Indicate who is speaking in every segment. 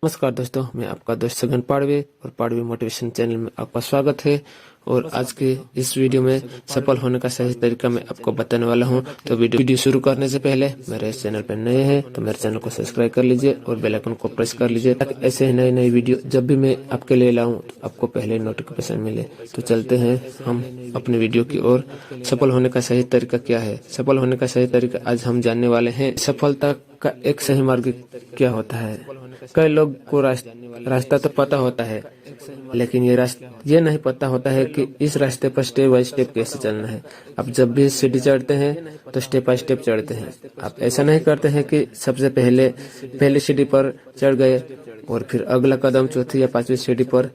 Speaker 1: नमस्कार दोस्तों, मैं आपका दोस्त सगन पाड़वे और पाड़वे मोटिवेशन चैनल में आपका स्वागत है। और आज के इस वीडियो में सफल होने का सही तरीका मैं आपको बताने वाला हूं। तो वीडियो शुरू करने से पहले मेरे इस चैनल पर नए हैं तो मेरे चैनल को सब्सक्राइब कर लीजिए और बेल आइकन को प्रेस कर लीजिए ताकि ऐसे ही नई वीडियो जब भी मैं आपके लिए लाऊं तो आपको पहले नोटिफिकेशन मिले। तो चलते हैं हम अपने वीडियो की ओर। सफल होने का सही तरीका क्या है? सफल होने का सही तरीका आज हम जानने वाले हैं। सफलता का एक सही मार्ग क्या होता है? कई लोग को रास्ता तो पता होता है, लेकिन ये नहीं पता होता है कि इस रास्ते पर स्टेप बाय स्टेप कैसे चलना है। आप जब भी सीढ़ी चढ़ते हैं तो स्टेप बाय स्टेप चढ़ते हैं। आप ऐसा नहीं करते हैं कि सबसे पहले सीढ़ी पर चढ़ गए और फिर अगला कदम चौथी या पांचवी सीढ़ी पर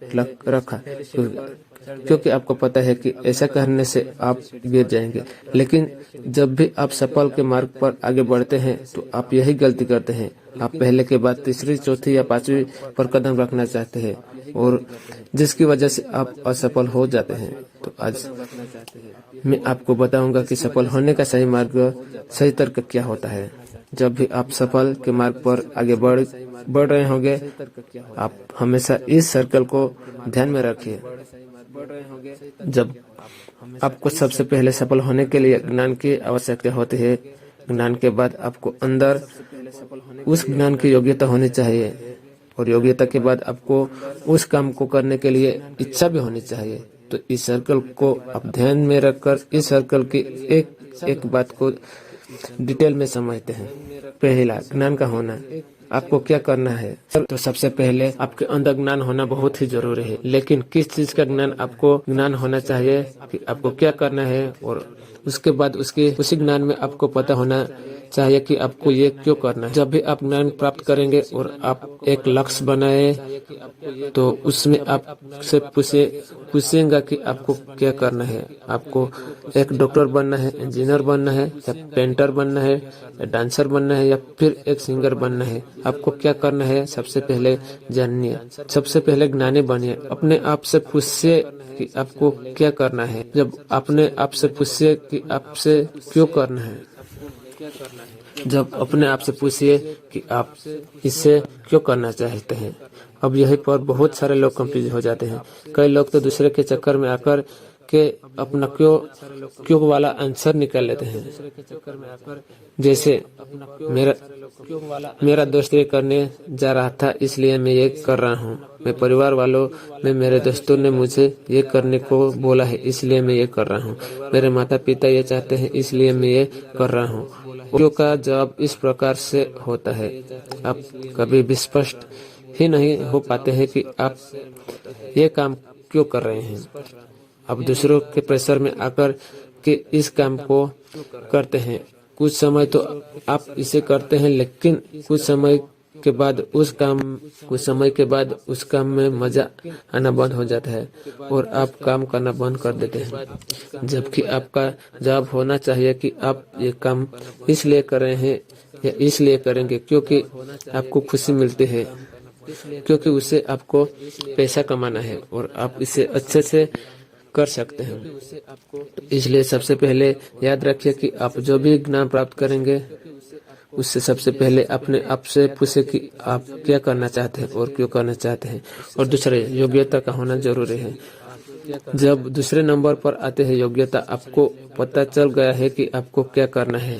Speaker 1: रखा, क्योंकि आपको पता है कि ऐसा करने से आप गिर जाएंगे। लेकिन जब भी आप सफल के मार्ग पर आगे बढ़ते हैं तो आप यही गलती करते हैं। आप पहले के बाद तीसरी, चौथी या पांचवी पर कदम रखना चाहते हैं और जिसकी वजह से आप असफल हो जाते हैं। तो आज मैं आपको बताऊंगा कि सफल होने का सही मार्ग, सही तरीका क्या होता है। जब भी आप सफल के मार्ग पर आगे बढ़ रहे होंगे, आप हमेशा इस सर्कल को ध्यान में रखिए। जब आपको सबसे पहले सफल होने के लिए ज्ञान की आवश्यकता होती है, ज्ञान के बाद आपको अंदर उस ज्ञान की योग्यता होनी चाहिए और योग्यता के बाद आपको उस काम को करने के लिए इच्छा भी होनी चाहिए। तो इस सर्कल को आप ध्यान में रखकर इस सर्कल की एक बात को डिटेल में समझते हैं। पहला, ज्ञान का होना। आपको क्या करना है? तो सबसे पहले आपके अंदर ज्ञान होना बहुत ही जरूरी है। लेकिन किस चीज का ज्ञान आपको ज्ञान होना चाहिए कि आपको क्या करना है, और उसके बाद उसी ज्ञान में आपको पता होना चाहिए कि आपको ये क्यों करना है। जब भी आप ज्ञान प्राप्त करेंगे और आप एक लक्ष्य बनाए तो उसमें आपसे पूछेंगे कि आपको क्या करना है। आपको एक डॉक्टर बनना है, इंजीनियर बनना है, या पेंटर बनना है, या डांसर बनना है, या फिर एक सिंगर बनना है। आपको क्या करना है सबसे पहले जानिए। सबसे पहले ज्ञानी बनिए। अपने आप से पूछिए कि आपको क्या करना है। जब अपने आप से पूछिए कि आपसे क्यों करना है, जब अपने आप से पूछिए कि आप इसे क्यों करना चाहते हैं। अब यहीं पर बहुत सारे लोग कंफ्यूज हो जाते हैं। कई लोग तो दूसरे के चक्कर में आकर के अपना क्यों वाला आंसर निकाल लेते हैं। जैसे मेरा दोस्त ये करने जा रहा था इसलिए मैं ये कर रहा हूँ। मैं परिवार वालों में मेरे दोस्तों ने मुझे ये करने को बोला है इसलिए मैं ये कर रहा हूँ। मेरे माता पिता ये चाहते हैं इसलिए मैं ये कर रहा हूँ। क्यों का जवाब इस प्रकार से होता है। आप कभी भी स्पष्ट ही नहीं हो पाते हैं कि आप ये काम क्यों कर रहे हैं। आप दूसरों के प्रेशर में आकर के इस काम को करते हैं। कुछ समय तो आप इसे करते हैं, लेकिन कुछ समय के बाद उस काम में मजा आना बंद हो जाता है और आप काम करना बंद कर देते हैं। जबकि आपका जवाब होना चाहिए कि आप ये काम इसलिए कर रहे हैं या इसलिए करेंगे क्योंकि आपको खुशी मिलती है, क्योंकि उससे आपको पैसा कमाना है और आप इसे अच्छे से कर सकते हैं। इसलिए सबसे पहले याद रखिए कि आप जो भी ज्ञान प्राप्त करेंगे उससे सबसे पहले अपने आप से पूछे कि आप क्या करना चाहते हैं और क्यों करना चाहते हैं। और दूसरे, योग्यता का होना जरूरी है। जब दूसरे नंबर पर आते हैं योग्यता, आपको पता चल गया है कि आपको क्या करना है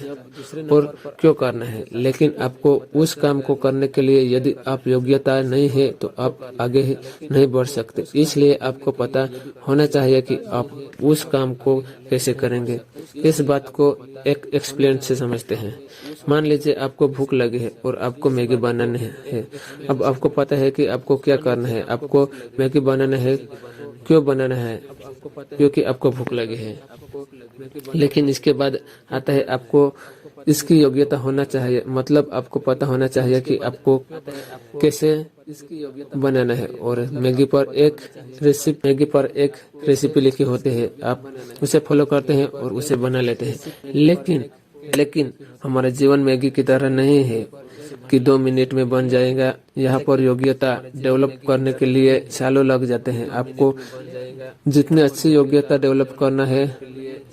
Speaker 1: और क्यों करना है, लेकिन आपको उस काम को करने के लिए यदि आप योग्यता नहीं है तो आप आगे नहीं बढ़ सकते। इसलिए आपको पता होना चाहिए कि आप उस काम को कैसे करेंगे। इस बात को एक एक्सप्लेन से समझते हैं। मान लीजिए आपको भूख लगी है और आपको मैगी बनाना है। अब आपको पता है कि आपको क्या करना है। आपको मैगी बनाना है। क्यों बनाना है? क्योंकि आपको भूख लगी है। लेकिन इसके बाद आता है आपको इसकी योग्यता होना चाहिए। मतलब आपको पता होना चाहिए कि आपको कैसे बनाना है। और मैगी पर एक रेसिपी लिखी होती है, आप उसे फॉलो करते हैं और उसे बना लेते हैं। लेकिन हमारा जीवन मैगी की तरह नहीं है कि 2 मिनट में बन जाएगा। यहाँ पर योग्यता डेवलप करने के लिए सालों लग जाते हैं। आपको जितनी अच्छी योग्यता डेवलप करना है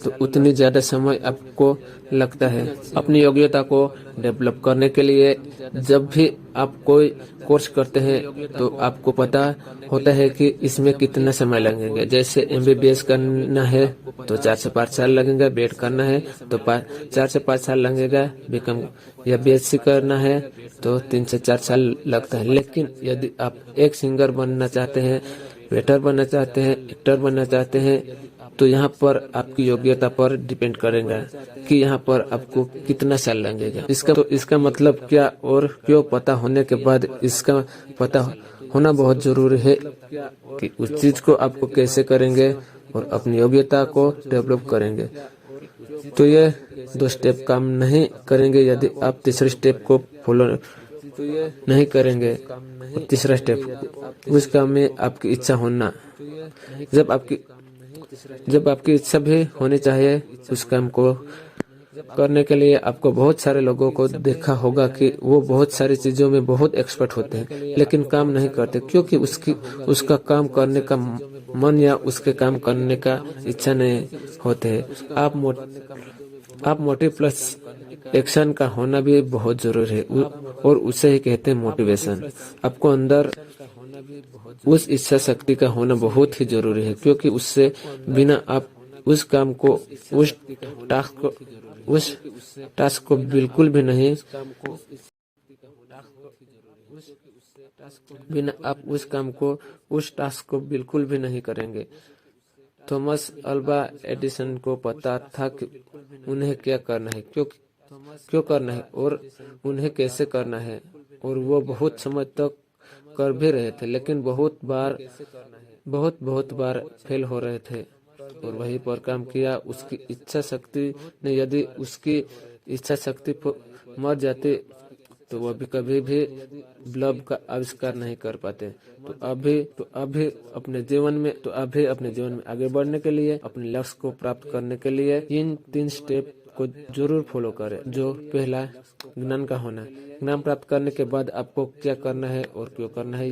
Speaker 1: तो उतनी ज्यादा समय आपको लगता है। अपनी योग्यता को डेवलप करने के लिए जब भी आप कोई कोर्स करते हैं तो आपको पता होता है कि इसमें कितना समय लगेगा। जैसे MBBS करना है तो 4 से 5 साल लगेगा, बीएड करना है तो 4 से 5 साल लगेगा, बीकॉम या BSc करना है तो 3 से 4 साल लगता है। लेकिन यदि आप एक सिंगर बनना चाहते हैं, वेटर बनना चाहते हैं, एक्टर बनना चाहते हैं तो यहाँ पर आपकी योग्यता पर डिपेंड करेगा कि यहाँ पर आपको कितना साल लगेगा। इसका मतलब क्या और क्यों पता होने के बाद इसका पता होना बहुत जरूरी है कि उस चीज को आपको कैसे करेंगे और अपनी योग्यता को डेवलप करेंगे। तो ये 2 स्टेप काम नहीं करेंगे यदि आप तीसरे स्टेप को फॉलो नहीं करेंगे। और तीसरा स्टेप उस काम में आपकी इच्छा होना। जब आपकी इच्छा भी होनी चाहिए उस काम को करने के लिए। आपको बहुत सारे लोगों को देखा होगा कि वो बहुत सारी चीजों में बहुत एक्सपर्ट होते हैं लेकिन काम नहीं करते क्योंकि उसका काम करने का मन या उसके काम करने का इच्छा नहीं होते है। आप मोटिव प्लस एक्शन का होना भी बहुत जरूरी है और उसे ही कहते हैं मोटिवेशन। आपको अंदर उस इच्छा शक्ति का होना बहुत ही जरूरी है क्योंकि उससे बिना आप उस काम को उस टास्क को बिल्कुल भी नहीं करेंगे। थॉमस अल्वा एडिसन को पता था कि उन्हें क्या करना है, क्यों करना है और उन्हें कैसे करना है, और वो बहुत समय तक कर भी रहे थे लेकिन बहुत बार फेल हो रहे थे और वहीं पर काम किया उसकी इच्छा शक्ति ने। यदि उसकी इच्छा शक्ति मर जाती तो वह भी कभी भी बल्ब का आविष्कार नहीं कर पाते। तो अभी अपने जीवन में आगे बढ़ने के लिए, अपने लक्ष्य को प्राप्त करने के लिए इन 3 स्टेप को जरूर फॉलो करें। जो पहला ज्ञान का होना, ज्ञान प्राप्त करने के बाद आपको क्या करना है और क्यों करना है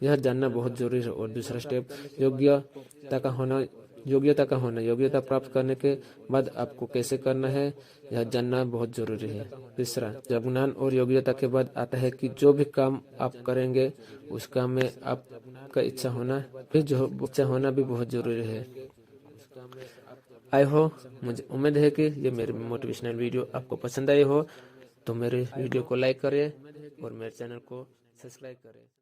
Speaker 1: यह जानना बहुत जरूरी है। और दूसरा स्टेप योग्यता का होना, योग्यता प्राप्त करने के बाद आपको कैसे करना है यह जानना बहुत जरूरी है। तीसरा, जब ज्ञान और योग्यता के बाद आता है कि जो भी काम आप करेंगे उस काम में आपका इच्छा होना भी बहुत जरूरी है। मुझे उम्मीद है कि ये मेरी मोटिवेशनल वीडियो आपको पसंद आई हो, तो मेरे वीडियो को लाइक करें और मेरे चैनल को सब्सक्राइब करें।